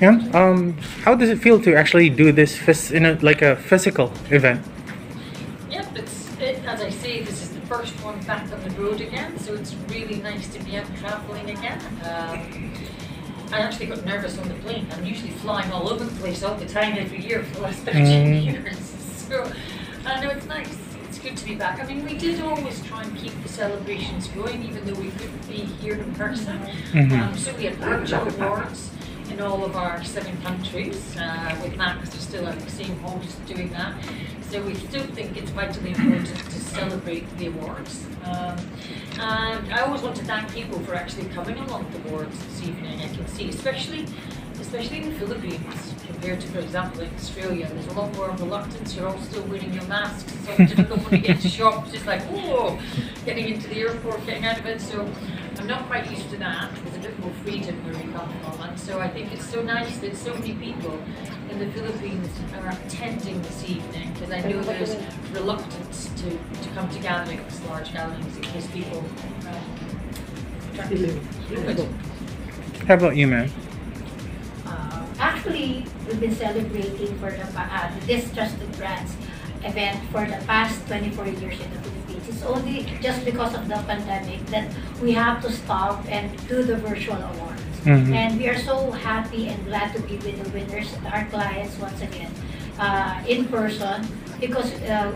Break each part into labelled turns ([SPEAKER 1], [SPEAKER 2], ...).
[SPEAKER 1] Yeah. How does it feel to actually do this in like a physical event?
[SPEAKER 2] Yep, as I say, this is the first one back on the road again, so it's really nice to be out travelling again. I actually got nervous on the plane. I'm usually flying all over the place all the time every year for the last 13 years. So I know it's nice. It's good to be back. I mean, we did always try and keep the celebrations going, even though we couldn't be here in person. So we had virtual awards in all of our 7 countries. With Max, they're still at the same host doing that. So we still think it's vitally important to celebrate the awards. And I always want to thank people for actually coming along to the awards this evening. I can see, especially in the Philippines, compared to, for example, in Australia, there's a lot more reluctance. You're all still wearing your masks. It's so difficult when you get to shops. It's like, whoa, getting into the airport, getting out of it. So I'm not quite used to that. There's a bit more freedom where we come from. And so I think it's so nice that so many people in the Philippines are attending this evening, because I know there's reluctance to come to gatherings, large gatherings, in case people
[SPEAKER 1] How about you, man?
[SPEAKER 3] Actually, we've been celebrating for this Trusted Brands event for the past 24 years in the Philippines. It's only just because of the pandemic that we have to stop and do the virtual awards. And we are so happy and glad to be with the winners, our clients, once again, in person, because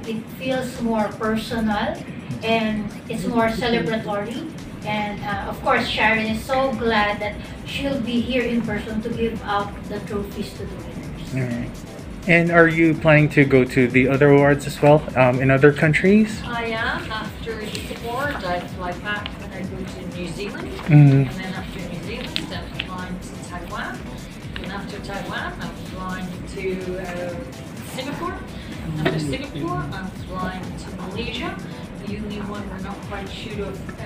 [SPEAKER 3] it feels more personal and it's more celebratory. And of course, Sharon is so glad that she'll be here in person to give out the trophies to the winners.
[SPEAKER 1] All right. And are you planning to go to the other awards as well in other countries?
[SPEAKER 2] I am. After this award, I fly back when I go to New Zealand. And then after New Zealand, I'm flying to Taiwan. And after Taiwan, I'm flying to Singapore. After Singapore, I'm flying to Malaysia. The only one we're not quite sure of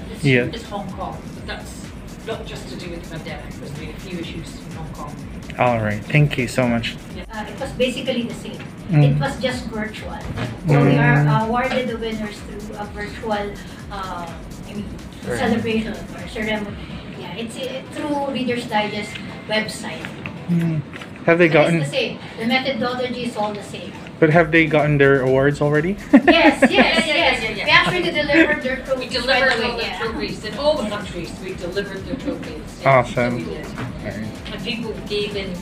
[SPEAKER 2] this year is Hong Kong. But that's not just to do with the pandemic. There's been a few issues in Hong Kong.
[SPEAKER 1] All right. Thank you so much.
[SPEAKER 3] It was basically the same. It was just virtual. So we are awarded the winners through a virtual celebration or ceremony. Yeah, it's through Reader's Digest website.
[SPEAKER 1] Have they gotten?
[SPEAKER 3] It's the same. The methodology is all the same.
[SPEAKER 1] But have they gotten their awards already?
[SPEAKER 3] Yes. We actually delivered their trophies.
[SPEAKER 2] We delivered all the trophies in all the countries. We delivered their trophies.
[SPEAKER 1] Awesome.
[SPEAKER 2] So we did. And people gave in.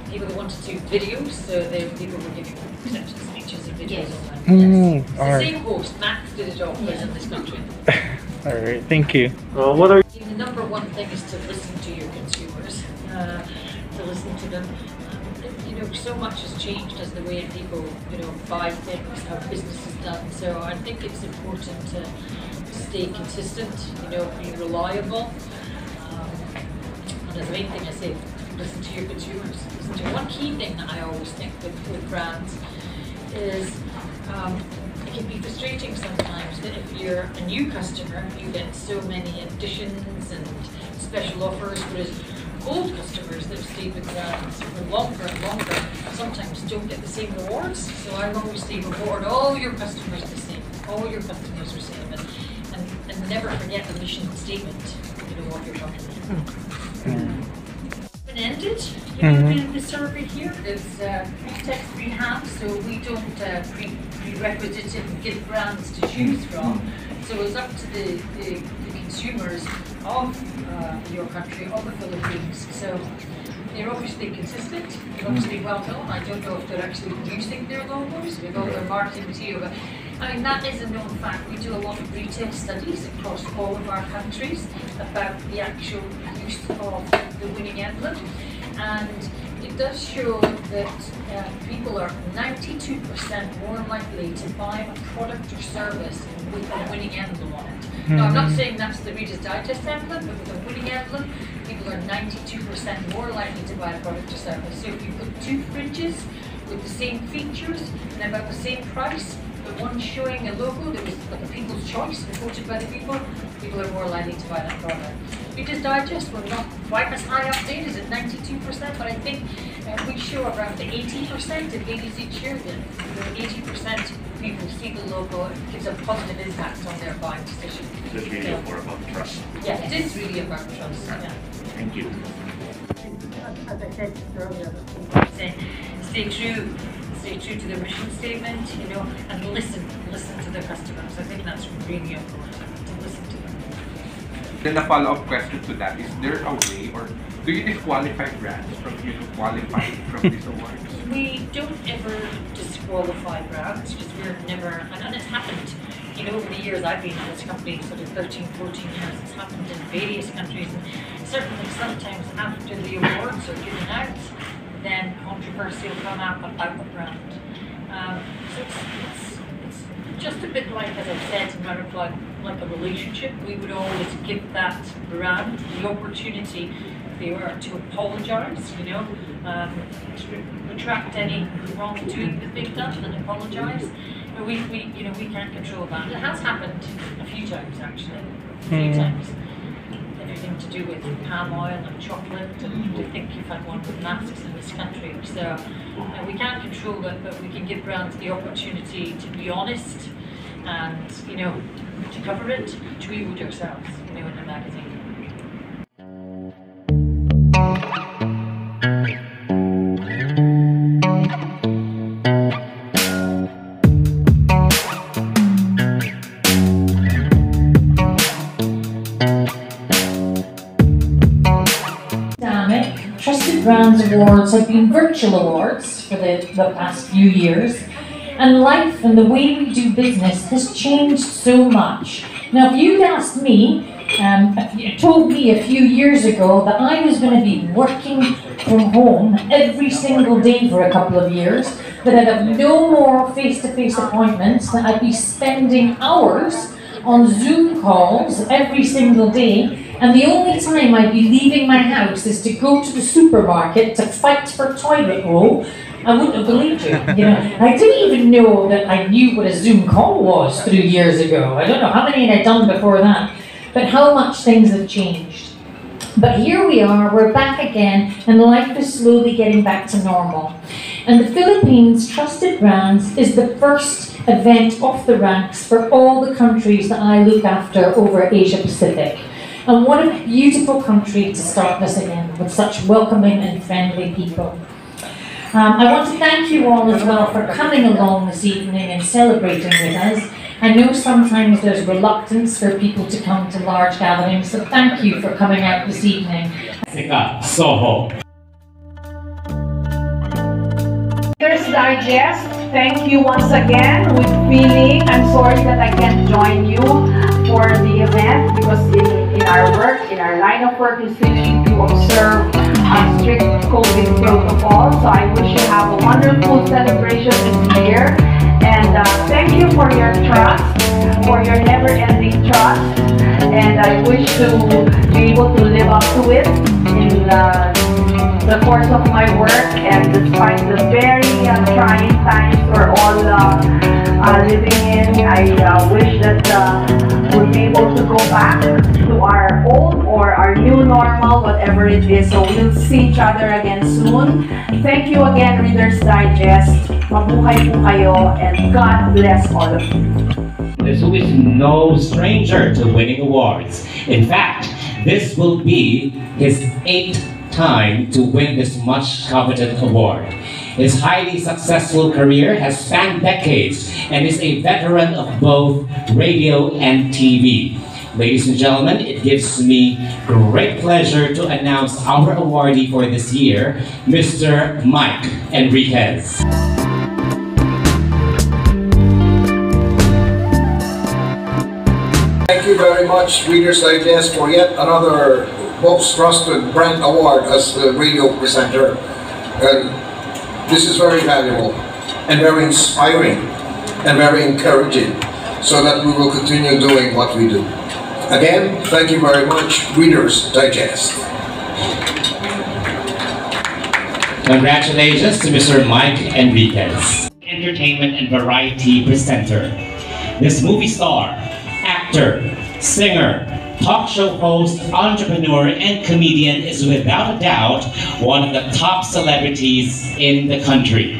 [SPEAKER 2] People that wanted to do videos, so people were giving acceptance speeches and videos on that. The same host, Max, did it all in this country.
[SPEAKER 1] All right, thank you.
[SPEAKER 2] What are the number one thing is to listen to your consumers, to listen to them. You know, so much has changed as the way people, buy things, how business is done. So I think it's important to stay consistent, be reliable. And the main thing I say, listen to your consumers. One key thing that I always think with brands is it can be frustrating sometimes that if you're a new customer, you get so many additions and special offers, whereas old customers that have stayed with brands for longer and longer sometimes don't get the same rewards. So I always say reward all your customers the same. All your customers are the same, and never forget the mission statement, of your company. Ended, the survey here is three-steps, 3 halves, so we don't prerequisite and give brands to choose from. So it's up to the consumers of your country, of the Philippines. So they're obviously consistent, they're obviously well known. I don't know if they're actually using their logos with all their marketing material, but I mean, that is a known fact. We do a lot of retail studies across all of our countries about the actual use of the winning emblem, and it does show that people are 92% more likely to buy a product or service with a winning emblem on it. Now, I'm not saying that's the Reader's Digest emblem, but with a winning emblem, people are 92% more likely to buy a product or service. So if you put 2 fridges with the same features and about the same price, but one showing a logo that was like a people's choice, voted by the people are more likely to buy that product. Reader's Digest, we're not quite as high updated at 92%, but I think we show around the 80% of ladies each year that 80% of people see the logo, it gives a positive impact on their buying decision.
[SPEAKER 4] It's really more about trust.
[SPEAKER 2] Yeah, it is really about trust.
[SPEAKER 4] Right.
[SPEAKER 2] Yeah.
[SPEAKER 4] Thank you.
[SPEAKER 2] as I said earlier, stay true to their mission statement, and listen to their customers. I think that's really important, to listen to them.
[SPEAKER 4] Then a follow-up question to that, is there a way, or do you disqualify brands from qualifying from these awards?
[SPEAKER 2] We don't ever disqualify brands, because we're never, and it's happened, over the years I've been in this company, sort of 13, 14 years, it's happened in various countries, and certainly sometimes after the awards are given out, then controversy will come up about the brand. So it's just a bit like, as I've said in my reply, like a relationship. We would always give that brand the opportunity, if they were to apologise, to retract any wrongdoing that they've done and apologise. But we can't control that. It has happened a few times, actually. A few times. Everything to do with palm oil and chocolate, and I think you've had one with masks in this country. So we can't control it, but we can give brands the opportunity to be honest and, to cover it, tweet with yourselves, in a magazine.
[SPEAKER 5] Trusted Brands Awards have been virtual awards for the past few years, and life and the way we do business has changed so much. Now, if you'd asked me, if you told me a few years ago that I was going to be working from home every single day for a couple of years, that I'd have no more face-to-face appointments, that I'd be spending hours on Zoom calls every single day, and the only time I'd be leaving my house is to go to the supermarket to fight for toilet roll, I wouldn't have believed you. I didn't even know that I knew what a Zoom call was 3 years ago. I don't know how many I'd done before that, but how much things have changed. But here we are, we're back again, and life is slowly getting back to normal. And the Philippines Trusted Brands is the first event off the ranks for all the countries that I look after over Asia Pacific. And what a beautiful country to start this again, with such welcoming and friendly people. I want to thank you all as well for coming along this evening and celebrating with us. I know sometimes there's reluctance for people to come to large gatherings, so thank you for coming out this evening.
[SPEAKER 6] Soho.
[SPEAKER 7] Reader's Digest, thank you once again with feeling. I'm sorry that I can't join you for the event because in our work, in our line of work, we still need to observe strict COVID protocol. So I wish you have a wonderful celebration this year. And thank you for your trust, for your never-ending trust. And I wish to be able to live up to it in the course of my work. And despite the very trying times we're all living in, I wish that we'll be able to go back to our old or our new normal, whatever it is. So we'll see each other again soon. Thank you again, Reader's Digest. Mabuhay po kayo, and God bless all of you.
[SPEAKER 6] This is no stranger to winning awards. In fact, this will be his 8th time to win this much coveted award. His highly successful career has spanned decades and is a veteran of both radio and TV. Ladies and gentlemen, it gives me great pleasure to announce our awardee for this year, Mr. Mike Enriquez.
[SPEAKER 8] Thank you very much, Reader's Digest, for yet another Most Trusted Brand Award as the radio presenter. This is very valuable and very inspiring and very encouraging, so that we will continue doing what we do. Again, thank you very much, Reader's Digest.
[SPEAKER 6] Congratulations to Mr. Mike Enriquez, entertainment and variety presenter. This movie star, actor, singer, talk show host, entrepreneur, and comedian is without a doubt one of the top celebrities in the country.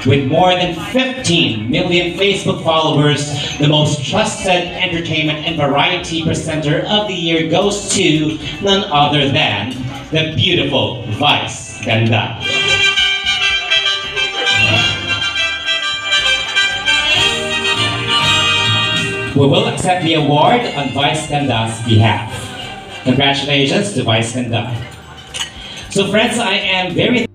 [SPEAKER 6] With more than 15 million Facebook followers, the most trusted entertainment and variety presenter of the year goes to none other than the beautiful Vice Ganda. We will accept the award on Vice Ganda's behalf. Congratulations to Vice Ganda. So friends, I am very